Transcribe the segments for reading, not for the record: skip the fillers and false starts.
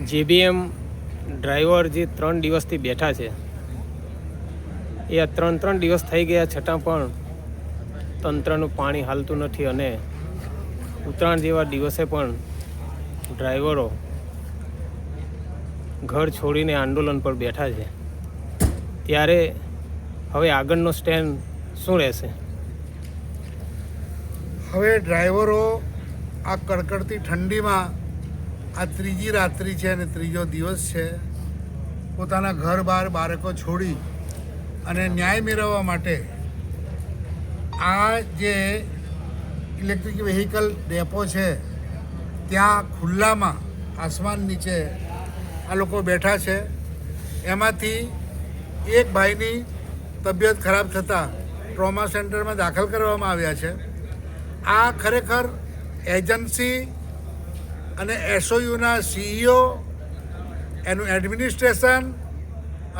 JBM driver જે 3 દિવસથી બેઠા છે એ આ 3 દિવસ થઈ ગયા છતાં પણ તંત્રનું પાણી હાલતું નથી અને ઉત્તરાયણ જેવા દિવસે પણ ડ્રાઈવરો ઘર છોડીને આંદોલન પર બેઠા છે. ત્યારે હવે આગળનો સ્ટેન્ડ શું રહેશે? હવે ડ્રાઈવરો આ કડકડતી ઠંડીમાં આ ત્રીજી રાત્રિ છે અને ત્રીજો દિવસ છે, પોતાના ઘર બહાર બાળકો છોડી અને ન્યાય મેળવવા માટે આ જે ઇલેક્ટ્રિક વ્હીકલ ડેપો છે ત્યાં ખુલ્લામાં આસમાન નીચે આ લોકો બેઠા છે. એમાંથી એક ભાઈની તબિયત ખરાબ થતાં ટ્રોમા સેન્ટરમાં દાખલ કરવામાં આવ્યા છે. આ ખરેખર એજન્સી અને એસઓયુના સીઈઓ, એનું એડમિનિસ્ટ્રેશન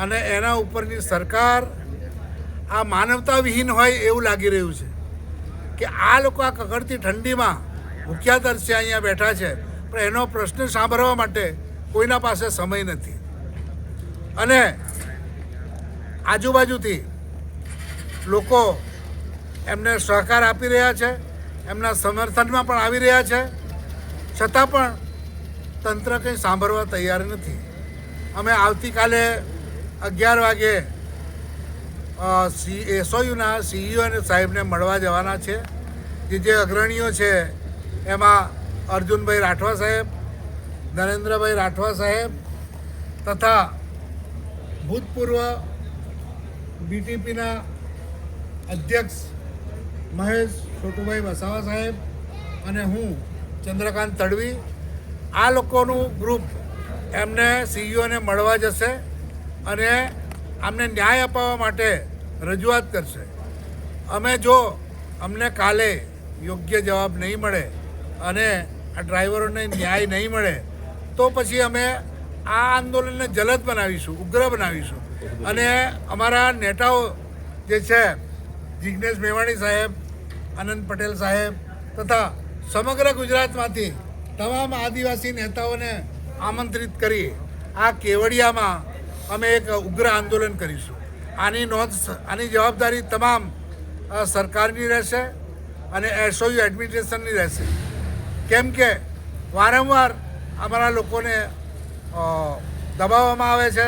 અને એના ઉપરની સરકાર આ માનવતાવિહીન હોય એવું લાગી રહ્યું છે કે આ લોકો આ કકડતી ઠંડીમાં ભૂખ્યા તરસે અહીંયા બેઠા છે, પણ એનો પ્રશ્ન સાંભળવા માટે કોઈના પાસે સમય નથી. અને આજુબાજુથી લોકો એમને સહકાર આપી રહ્યા છે, એમના સમર્થનમાં પણ આવી રહ્યા છે, છતાં પણ તંત્ર કંઈ સાંભળવા તૈયાર નથી. અમે આવતીકાલે 11 વાગે એસઓયુના સીઈઓ અને સાહેબને મળવા જવાના છે. જે અગ્રણીઓ છે એમાં અર્જુનભાઈ રાઠવા સાહેબ, નરેન્દ્રભાઈ રાઠવા સાહેબ તથા ભૂતપૂર્વ બીટીપીના અધ્યક્ષ મહેશ છોટુભાઈ વસાવા સાહેબ અને હું ચંદ્રકાંત તડવી, આ લોકોનું ગ્રુપ એમને સીઈઓને મળવા જશે અને અમને ન્યાય અપાવવા માટે રજૂઆત કરશે. અમે જો અમને કાલે યોગ્ય જવાબ નહીં મળે અને આ ડ્રાઈવરોને ન્યાય નહીં મળે તો પછી અમે આ આંદોલનને જલદ બનાવીશું, ઉગ્ર બનાવીશું. અને અમારા નેતાઓ જે છે જિજ્ઞેશ મેવાણી સાહેબ, આનંદ પટેલ સાહેબ તથા સમગ્ર ગુજરાતમાંથી તમામ આદિવાસી નેતાઓને આમંત્રિત કરી આ કેવડિયામાં અમે એક ઉગ્ર આંદોલન કરીશું. આની જવાબદારી તમામ સરકારની રહેશે અને એસઓયુ એડમિનિસ્ટ્રેશનની રહેશે. કેમ કે વારંવાર અમારા લોકોને દબાવવામાં આવે છે,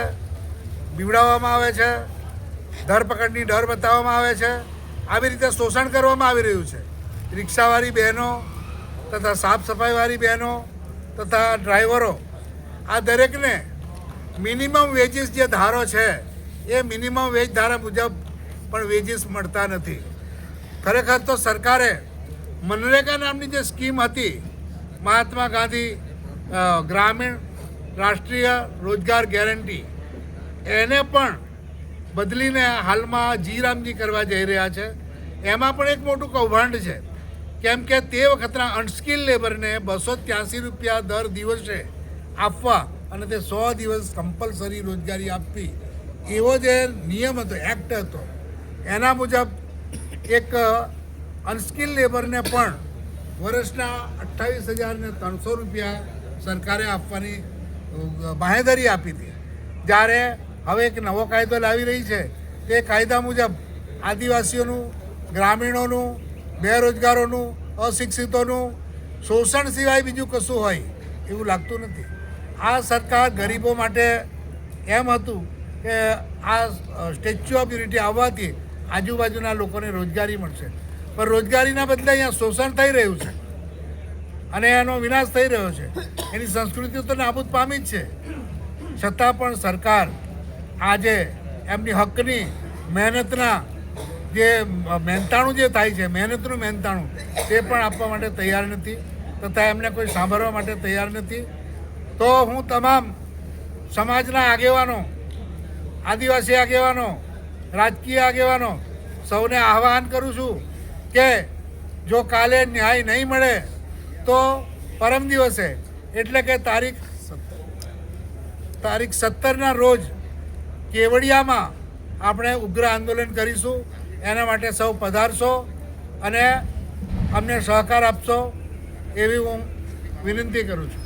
બીવડાવવામાં આવે છે, ધરપકડની ડર બતાવવામાં આવે છે, આવી રીતે શોષણ કરવામાં આવી રહ્યું છે. રિક્ષાવાળી બહેનો તથા સાફ સફાઈવાળી બહેનો તથા ડ્રાઈવરો આ દરેકને મિનિમમ વેજીસ જે ધારો છે એ મિનિમમ વેજ ધારા મુજબ પણ વેજીસ મળતા નથી. ખરેખર તો સરકારે મનરેગા નામની જે સ્કીમ હતી, મહાત્મા ગાંધી ગ્રામીણ રાષ્ટ્રીય રોજગાર ગેરંટી, એને પણ બદલીને હાલમાં જીરામજી કરવા જઈ રહ્યા છે. એમાં પણ એક મોટું કૌભાંડ છે. કેમ કે તે વખતના અનસ્કિલ લેબરને 283 રૂપિયા દર દિવસે આપવા અને તે 100 દિવસ કમ્પલસરી રોજગારી આપવી એવો જે નિયમ હતો, એક્ટ હતો, એના મુજબ એક અનસ્કિલ લેબરને પણ વર્ષના 28,300 રૂપિયા સરકારે આપવાની બાંહેધરી આપી હતી. જ્યારે હવે એક નવો કાયદો લાવી રહી છે, તે કાયદા મુજબ આદિવાસીઓનું, ગ્રામીણોનું, બેરોજગારોનું, અશિક્ષિતોનું શોષણ સિવાય બીજું કશું હોય એવું લાગતું નથી. આ સરકાર ગરીબો માટે એમ હતું કે આ સ્ટેચ્યુ ઓફ યુનિટી આવવાથી આજુબાજુના લોકોને રોજગારી મળશે, પણ રોજગારીના બદલે અહીંયા શોષણ થઈ રહ્યું છે અને એનો વિનાશ થઈ રહ્યો છે. એની સંસ્કૃતિ તો નાબૂદ પામી જ છે. છતાં પણ સરકાર આજે એમની હકની મહેનતના જે મહેનતાણું જે થાય છે, મહેનતનું મહેનતાણું, તે પણ આપવા માટે તૈયાર નથી તથા એમને કોઈ સાંભળવા માટે તૈયાર નથી. તો હું તમામ સમાજના આગેવાનો, આદિવાસી આગેવાનો, રાજકીય આગેવાનો સૌને આહ્વાન કરું છું કે જો કાલે ન્યાય નહીં મળે તો પરમ દિવસે એટલે કે તારીખ 17ના રોજ કેવડિયામાં આપણે ઉગ્ર આંદોલન કરીશું. એના માટે સૌ પધારશો અને અમને સહકાર આપશો એવી હું વિનંતી કરું છું.